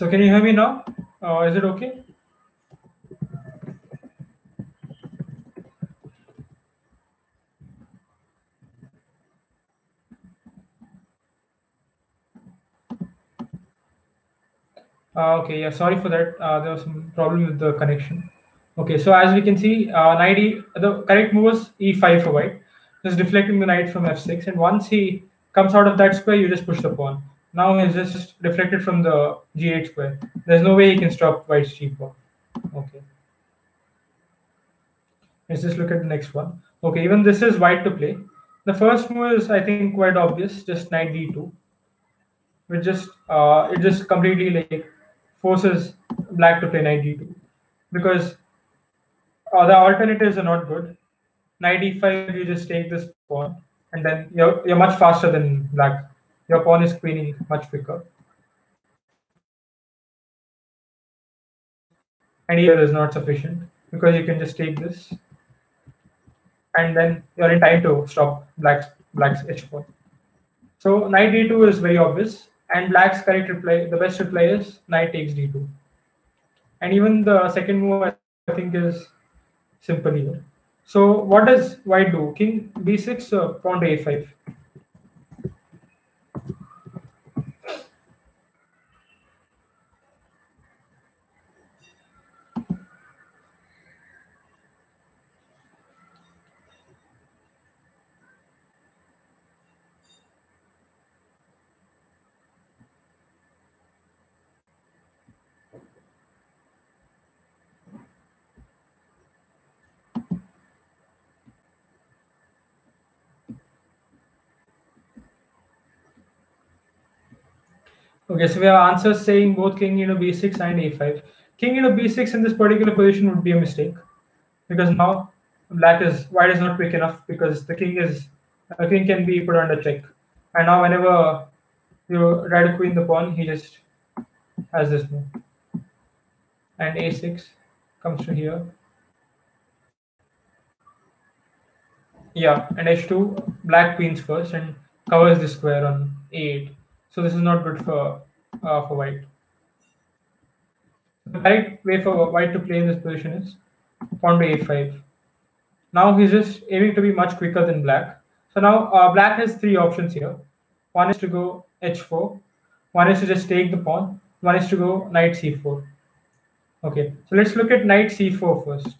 So can you hear me now? Is it okay? Okay, yeah, sorry for that. There was some problem with the connection. Okay, so as we can see, the correct move was e5 for white, just deflecting the knight from f6. And once he comes out of that square, you just push the pawn. Now he's just deflected from the g8 square. There's no way he can stop white's cheap pawn. Okay, let's just look at the next one. Okay, even this is white to play. The first move is, I think, quite obvious, just knight d2, which just it just completely like forces black to play knight d2 because the alternatives are not good. Knight e5, you just take this pawn, and then you're much faster than black. Your pawn is queening much quicker, and here is not sufficient because you can just take this, and then you're in time to stop black's h pawn. So knight d2 is very obvious, and black's correct reply, the best reply is knight takes d2. And even the second move, I think, is simple here. So what does white do? King b6, pawn to a5. Okay, so we have answers saying both king b6 and a5. King b6 in this particular position would be a mistake because now white is not quick enough because the king can be put under check, and now whenever you try to queen the pawn, he just has this move, and a6 comes to here. Yeah, and h2, black queens first and covers the square on a8. So this is not good for white. The right way for white to play in this position is pawn to a5. Now he's just aiming to be much quicker than black. So now black has three options here. One is to go h4. One is to just take the pawn. One is to go knight c4. Okay, so let's look at knight c4 first.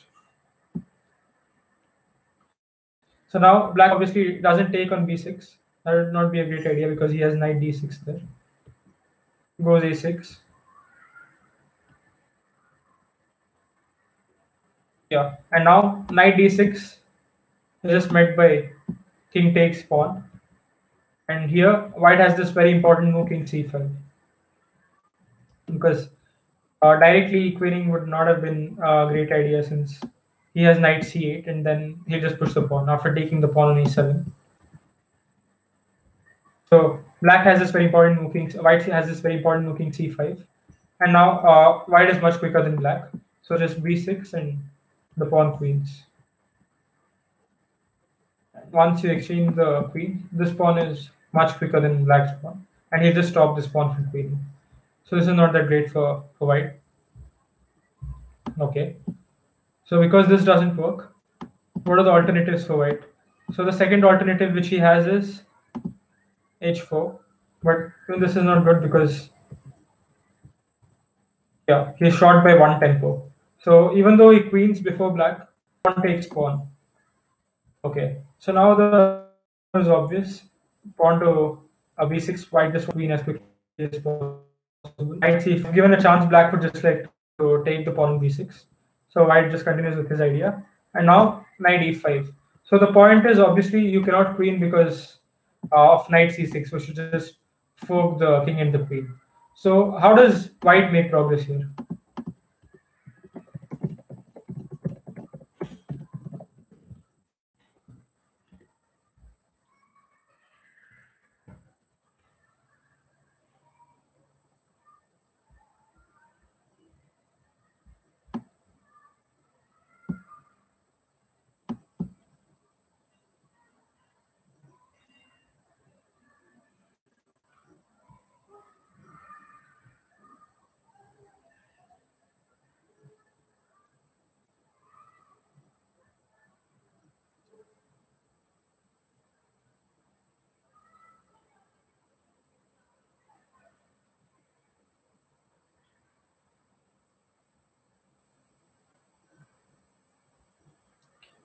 So now black obviously doesn't take on b6. That would not be a great idea because he has knight d6 there. Goes a6. Yeah, and now knight d6 is just met by king takes pawn. And here white has this very important move, king c5, because directly queening would not have been a great idea since he has knight c8 and then he just push the pawn after taking the pawn on e7. So black has this very important move, white has this very important move, king c5, and now white is much quicker than black. So just b6 and the pawn queens. Once you exchange the queen, this pawn is much quicker than black's pawn, and he just stopped this pawn from queening. So this is not that great for white. Okay. So because this doesn't work, what are the alternatives for white? So the second alternative which he has is h4, but this is not good because yeah, he's short by one tempo. So even though he queens before black, pawn takes pawn. Okay, so now the is obvious. Pawn to a b6, white just queen as quickly as possible. I'd see if given a chance, black would just like to take the pawn b6. So white just continues with his idea. And now knight e5. So the point is obviously you cannot queen because of knight c6, which should just fork the king and the queen. So how does white make progress here?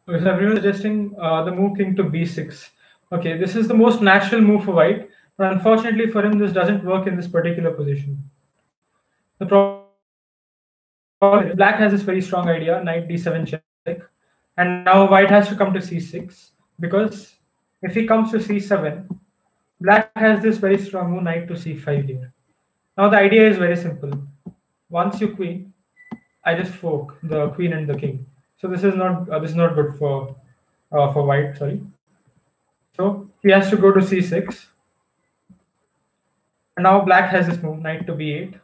Okay, so everyone is suggesting the move king to b6. Okay, this is the most natural move for white, but unfortunately for him, this doesn't work in this particular position. The problem is black has this very strong idea, knight d7 check, and now white has to come to c6 because if he comes to c7, black has this very strong move, knight to c5 here. Now the idea is very simple. Once you queen, I just fork the queen and the king. So this is not good for white. Sorry. So he has to go to c6, and now black has this move, knight to b8.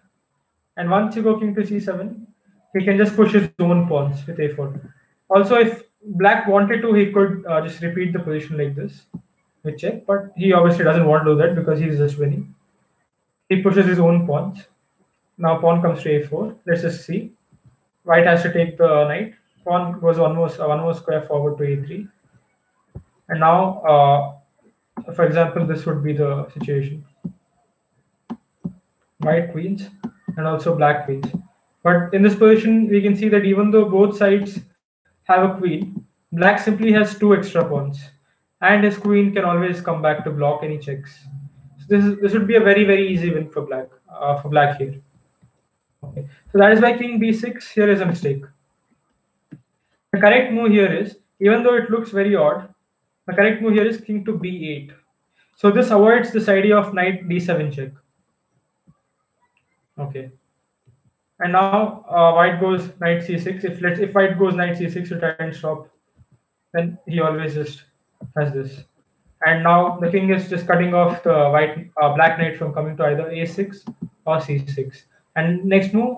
And once you go king to c7, he can just push his own pawns with a4. Also, if black wanted to, he could just repeat the position like this with check, but he obviously doesn't want to do that because he's just winning. He pushes his own pawns. Now pawn comes to a4. Let's just see. White has to take the knight. Pawn goes one more square forward to a3. And now, for example, this would be the situation. White queens and also black queens. But in this position, we can see that even though both sides have a queen, black simply has two extra pawns, and his queen can always come back to block any checks. So this would be a very easy win for black here. Okay, so that is why king b6 here is a mistake. The correct move here is, even though it looks very odd, the correct move here is king to b8. So this avoids this idea of knight d7 check. Okay. And now white goes knight c6. If white goes knight c6 to try and stop, then he always just has this. And now the king is just cutting off the black knight from coming to either a6 or c6. And next move,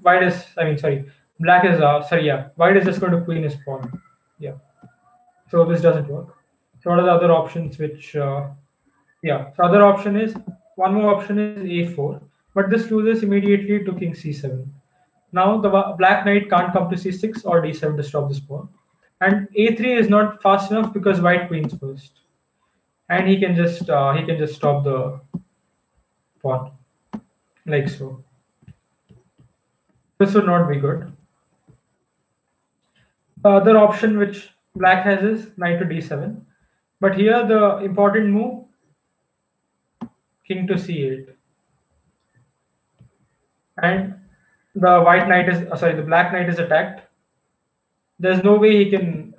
white is I mean sorry, black is sorry yeah, white is just going to queen his pawn. Yeah. So this doesn't work. So what are the other options which yeah, so other option is one more option is a4, but this loses immediately to king c7. Now the black knight can't come to c6 or d7 to stop this pawn, and a3 is not fast enough because white queens first, and he can just stop the pawn like so. This would not be good. The other option which black has is knight to d7, but here the important move king to c8, and the black knight is attacked. There's no way he can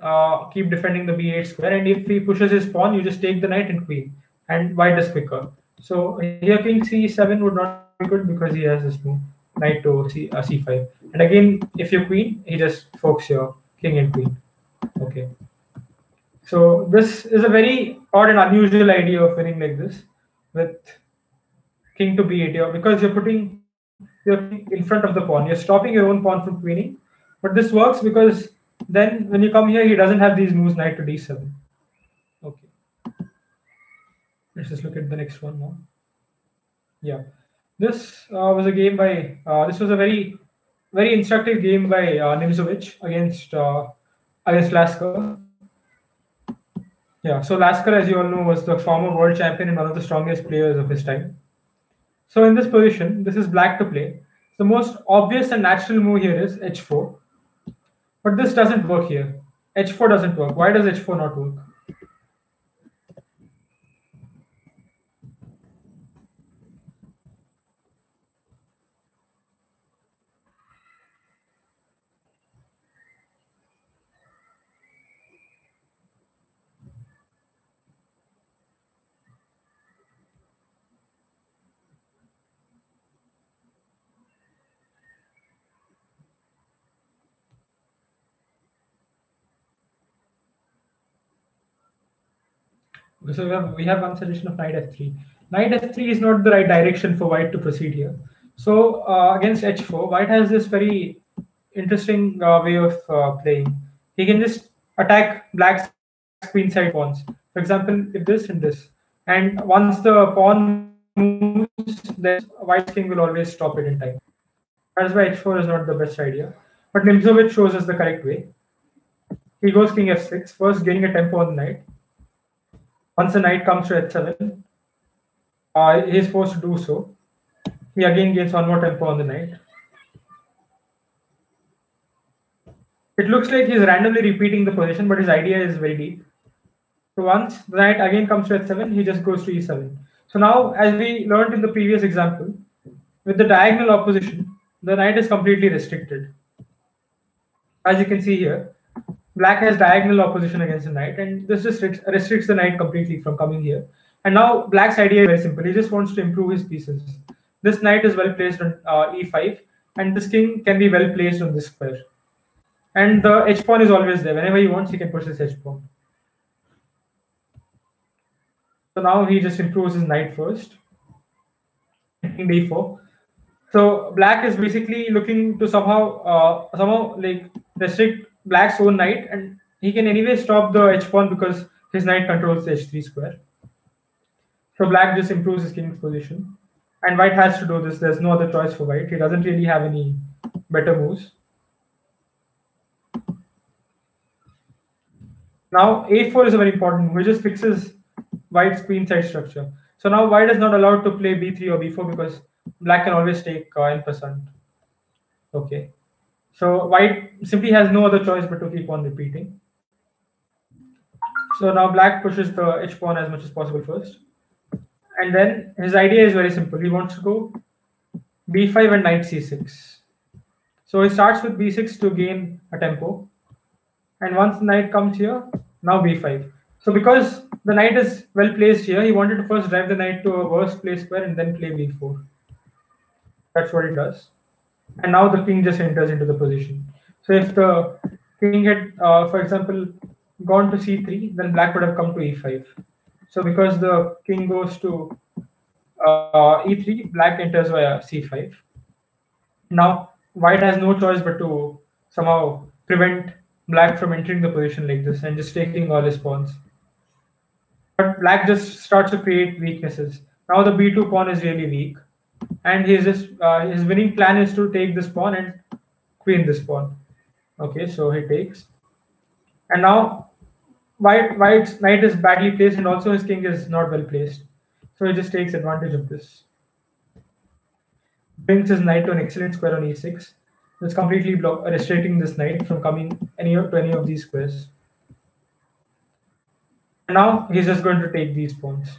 keep defending the b8 square, and if he pushes his pawn, you just take the knight and queen, and white is quicker. So here king c7 would not be good because he has this move, knight to c5. And again, if you queen, he just forks your king and queen. Okay. So this is a very odd and unusual idea of winning like this with king to b8 here, because you're putting your king in front of the pawn. You're stopping your own pawn from queening. But this works because then when you come here, he doesn't have these moves knight to d7. Okay. Let's just look at the next one now. Yeah. This was a game by, this was a very instructive game by Nimzovich against Lasker. Yeah, so Lasker, as you all know, was the former world champion and one of the strongest players of his time. So in this position, this is black to play. The most obvious and natural move here is h4. But this doesn't work here. h4 doesn't work. Why does h4 not work? So we have one suggestion of knight f3. Knight f3 is not the right direction for white to proceed here. So against h4, white has this very interesting way of playing. He can just attack black's queenside pawns. For example, if this and this, and once the pawn moves, then white's king will always stop it in time. That's why h4 is not the best idea. But Nimzovich shows us the correct way. He goes king f6, first gaining a tempo on the knight. Once the knight comes to h7, he is forced to do so. He again gains one more tempo on the knight. It looks like he's randomly repeating the position, but his idea is very deep. So once the knight again comes to h7, he just goes to e7. So now, as we learned in the previous example, with the diagonal opposition, the knight is completely restricted. As you can see here, black has diagonal opposition against the knight, and this just restricts the knight completely from coming here. And now black's idea is very simple. He just wants to improve his pieces. This knight is well placed on e5, and this king can be well placed on this square. And the h pawn is always there. Whenever he wants, he can push this h pawn. So now he just improves his knight first. King d4. So black is basically looking to somehow like restrict black's own knight, and he can anyway stop the h pawn because his knight controls the h3 square. So black just improves his king's position, and white has to do this. There's no other choice for white. He doesn't really have any better moves. Now a4 is a very important move. It just fixes white's queenside structure. So now white is not allowed to play b3 or b4 because black can always take n%. Okay. So white simply has no other choice but to keep on repeating. So now black pushes the h pawn as much as possible first. And then his idea is very simple. He wants to go b5 and knight c6. So he starts with b6 to gain a tempo. And once the knight comes here, now b5. So because the knight is well placed here, he wanted to first drive the knight to a worse placed square and then play b4. That's what it does. And now the king just enters into the position. So if the king had, for example, gone to c3, then black would have come to e5. So because the king goes to e3, black enters via c5. Now white has no choice but to somehow prevent black from entering the position like this and just taking all his pawns. But black just starts to create weaknesses. Now the b2 pawn is really weak, and his winning plan is to take this pawn and queen this pawn. Okay, so he takes, and now white's knight is badly placed, and also his king is not well placed. So he just takes advantage of this. Brings his knight to an excellent square on e6. It's completely restricting this knight from coming to any of these squares. And now he's just going to take these pawns.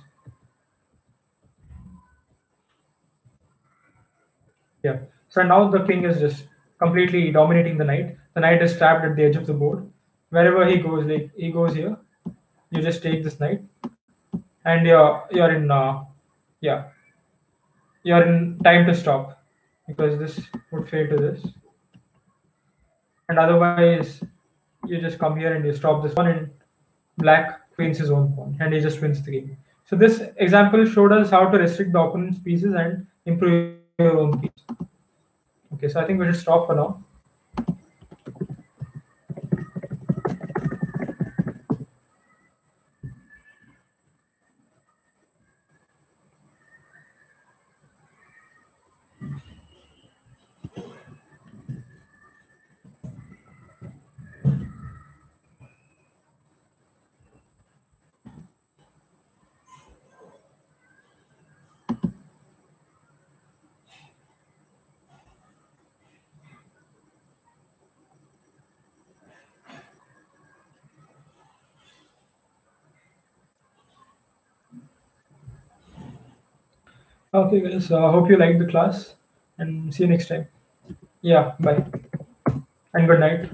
Yeah. So now the king is just completely dominating the knight. The knight is trapped at the edge of the board. Wherever he goes, like he goes here, you just take this knight, and you're in you're in time to stop because this would fade to this, and otherwise you just come here and you stop this one, and black queens his own pawn, and he just wins the game. So this example showed us how to restrict the opponent's pieces and improve your own piece. Okay, so I think we should stop for now. Okay, guys. I hope you liked the class, and see you next time. Yeah, bye, and good night.